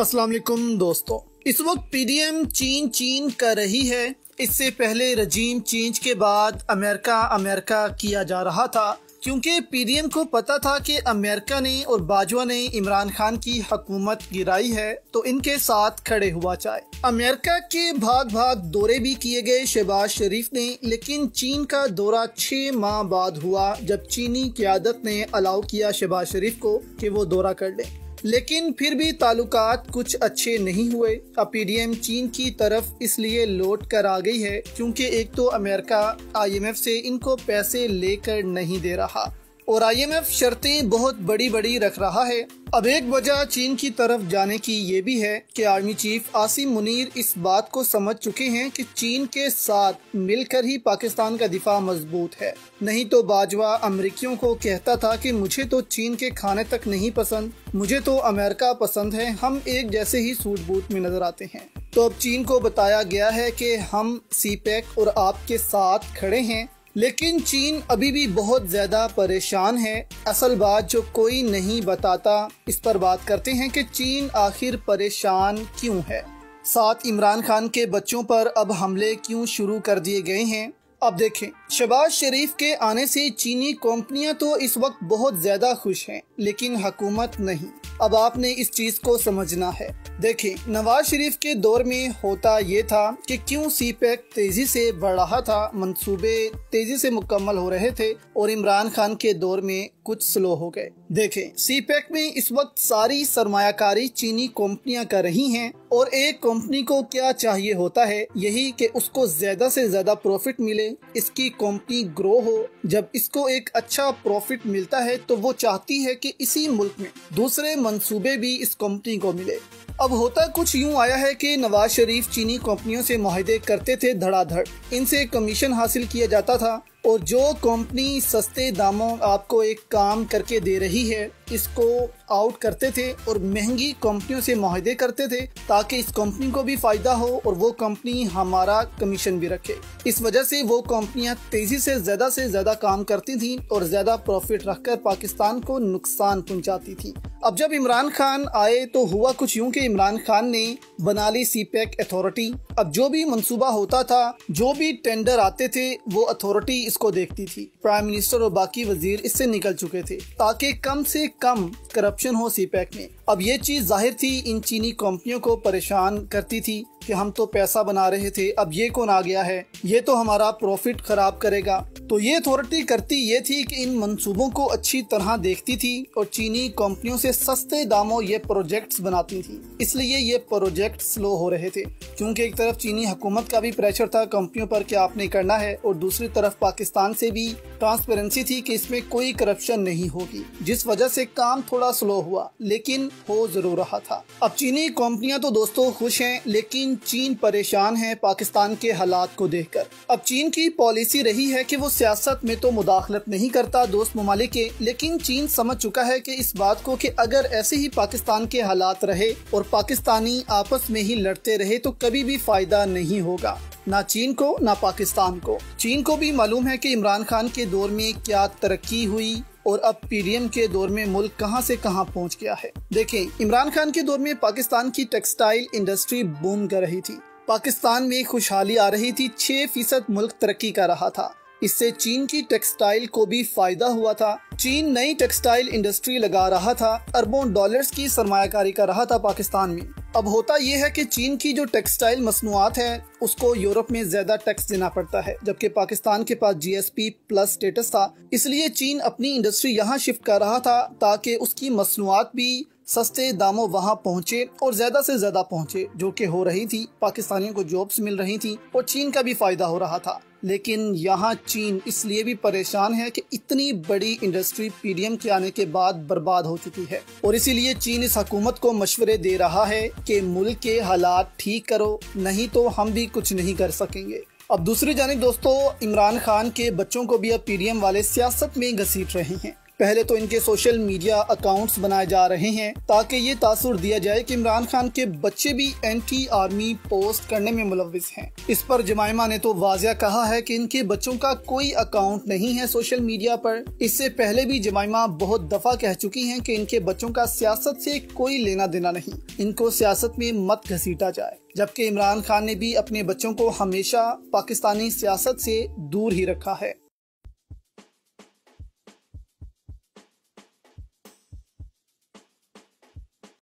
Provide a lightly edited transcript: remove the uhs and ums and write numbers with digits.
अस्सलाम वालेकुम दोस्तों, इस वक्त पीडीएम चीन कर रही है। इससे पहले रजीम चेंज के बाद अमेरिका किया जा रहा था, क्योंकि पीडीएम को पता था कि अमेरिका ने और बाजवा ने इमरान खान की हुकूमत गिराई है तो इनके साथ खड़े हुआ चाहे। अमेरिका के भाग दौरे भी किए गए शहबाज शरीफ ने, लेकिन चीन का दौरा 6 माह बाद हुआ जब चीनी क़यादत ने अलाउ किया शहबाज शरीफ को कि वो दौरा कर ले। लेकिन फिर भी ताल्लुकात कुछ अच्छे नहीं हुए। अब पीडीएम चीन की तरफ इसलिए लौट कर आ गई है क्योंकि एक तो अमेरिका IMF से इनको पैसे लेकर नहीं दे रहा और IMF शर्तें बहुत बड़ी रख रहा है। अब एक वजह चीन की तरफ जाने की ये भी है कि आर्मी चीफ आसिम मुनीर इस बात को समझ चुके हैं कि चीन के साथ मिलकर ही पाकिस्तान का दिफा मजबूत है। नहीं तो बाजवा अमरीकियों को कहता था कि मुझे तो चीन के खाने तक नहीं पसंद, मुझे तो अमेरिका पसंद है, हम एक जैसे ही सूट बूट में नजर आते हैं। तो अब चीन को बताया गया है कि हम CPEC और आपके साथ खड़े हैं, लेकिन चीन अभी भी बहुत ज्यादा परेशान है। असल बात जो कोई नहीं बताता, इस पर बात करते हैं कि चीन आखिर परेशान क्यों है। साथ इमरान खान के बच्चों पर अब हमले क्यों शुरू कर दिए गए हैं। अब देखें, शहबाज शरीफ के आने से चीनी कंपनियां तो इस वक्त बहुत ज्यादा खुश हैं, लेकिन हुकूमत नहीं। अब आपने इस चीज को समझना है। देखें, नवाज शरीफ के दौर में होता ये था कि क्यों CPEC तेजी से बढ़ रहा था, मंसूबे तेजी से मुकम्मल हो रहे थे, और इमरान खान के दौर में कुछ स्लो हो गए। देखें, CPEC में इस वक्त सारी सरमायाकारी चीनी कंपनियां कर रही हैं और एक कंपनी को क्या चाहिए होता है, यही कि उसको ज्यादा से ज्यादा प्रॉफिट मिले, इसकी कंपनी ग्रो हो। जब इसको एक अच्छा प्रॉफिट मिलता है तो वो चाहती है कि इसी मुल्क में दूसरे मंसूबे भी इस कंपनी को मिले। अब होता कुछ यूं आया है कि नवाज शरीफ चीनी कंपनियों से मुआहदे करते थे धड़ाधड़, इनसे कमीशन हासिल किया जाता था और जो कंपनी सस्ते दामों आपको एक काम करके दे रही है इसको आउट करते थे और महंगी कंपनियों से मुआहदे करते थे ताकि इस कंपनी को भी फायदा हो और वो कंपनी हमारा कमीशन भी रखे। इस वजह से वो कंपनियां तेजी से ज्यादा काम करती थी और ज्यादा प्रॉफिट रखकर पाकिस्तान को नुकसान पहुंचाती थी। अब जब इमरान खान आए तो हुआ कुछ यूं कि इमरान खान ने बना ली CPEC अथॉरिटी। अब जो भी मंसूबा होता था, जो भी टेंडर आते थे, वो अथॉरिटी इसको देखती थी। प्राइम मिनिस्टर और बाकी वजीर इससे निकल चुके थे ताकि कम से कम करप्शन हो CPEC में। अब ये चीज जाहिर थी इन चीनी कंपनियों को परेशान करती थी कि हम तो पैसा बना रहे थे, अब ये कौन आ गया है, ये तो हमारा प्रॉफिट खराब करेगा। तो ये अथॉरिटी करती ये थी कि इन मंसूबों को अच्छी तरह देखती थी और चीनी कंपनियों से सस्ते दामों ये प्रोजेक्ट्स बनाती थी। इसलिए ये प्रोजेक्ट स्लो हो रहे थे, क्योंकि एक तरफ चीनी हुकूमत का भी प्रेशर था कंपनियों पर कि आपने करना है, और दूसरी तरफ पाकिस्तान से भी ट्रांसपेरेंसी थी कि इसमें कोई करप्शन नहीं होगी, जिस वजह से काम थोड़ा स्लो हुआ, लेकिन हो जरूर रहा था। अब चीनी कंपनियां तो दोस्तों खुश हैं, लेकिन चीन परेशान है पाकिस्तान के हालात को देखकर। अब चीन की पॉलिसी रही है कि वो सियासत में तो मुदाखलत नहीं करता दोस्त ममालिक के, लेकिन चीन समझ चुका है कि इस बात को कि अगर ऐसे ही पाकिस्तान के हालात रहे और पाकिस्तानी आपस में ही लड़ते रहे तो कभी भी फायदा नहीं होगा, ना चीन को ना पाकिस्तान को। चीन को भी मालूम है कि इमरान खान के दौर में क्या तरक्की हुई और अब पीडीएम के दौर में मुल्क कहां से कहां पहुंच गया है। देखें, इमरान खान के दौर में पाकिस्तान की टेक्सटाइल इंडस्ट्री बूम कर रही थी, पाकिस्तान में खुशहाली आ रही थी, 6% मुल्क तरक्की कर रहा था। इससे चीन की टेक्सटाइल को भी फायदा हुआ था। चीन नई टेक्सटाइल इंडस्ट्री लगा रहा था, अरबों डॉलर्स की सरमायाकारी कर रहा था पाकिस्तान में। अब होता यह है कि चीन की जो टेक्सटाइल मसनूआत है उसको यूरोप में ज्यादा टैक्स देना पड़ता है, जबकि पाकिस्तान के पास GSP+ स्टेटस था। इसलिए चीन अपनी इंडस्ट्री यहाँ शिफ्ट कर रहा था ताकि उसकी मसनूआत भी सस्ते दामों वहाँ पहुँचे और ज्यादा से ज्यादा पहुँचे, जो कि हो रही थी। पाकिस्तानियों को जॉब्स मिल रही थी और चीन का भी फायदा हो रहा था। लेकिन यहाँ चीन इसलिए भी परेशान है कि इतनी बड़ी इंडस्ट्री पीडीएम के आने के बाद बर्बाद हो चुकी है, और इसीलिए चीन इस हुकूमत को मशवरे दे रहा है कि मुल्क के हालात ठीक करो, नहीं तो हम भी कुछ नहीं कर सकेंगे। अब दूसरी जानिब दोस्तों, इमरान खान के बच्चों को भी अब पीडीएम वाले सियासत में घसीट रहे हैं। पहले तो इनके सोशल मीडिया अकाउंट्स बनाए जा रहे हैं ताकि ये तासुर दिया जाए कि इमरान खान के बच्चे भी एंटी आर्मी पोस्ट करने में मुलव्विस हैं। इस पर जमाइमा ने तो वाज़िया कहा है कि इनके बच्चों का कोई अकाउंट नहीं है सोशल मीडिया पर। इससे पहले भी जमाइमा बहुत दफा कह चुकी हैं कि इनके बच्चों का सियासत से कोई लेना देना नहीं, इनको सियासत में मत घसीटा जाए। जबकि इमरान खान ने भी अपने बच्चों को हमेशा पाकिस्तानी सियासत से दूर ही रखा है।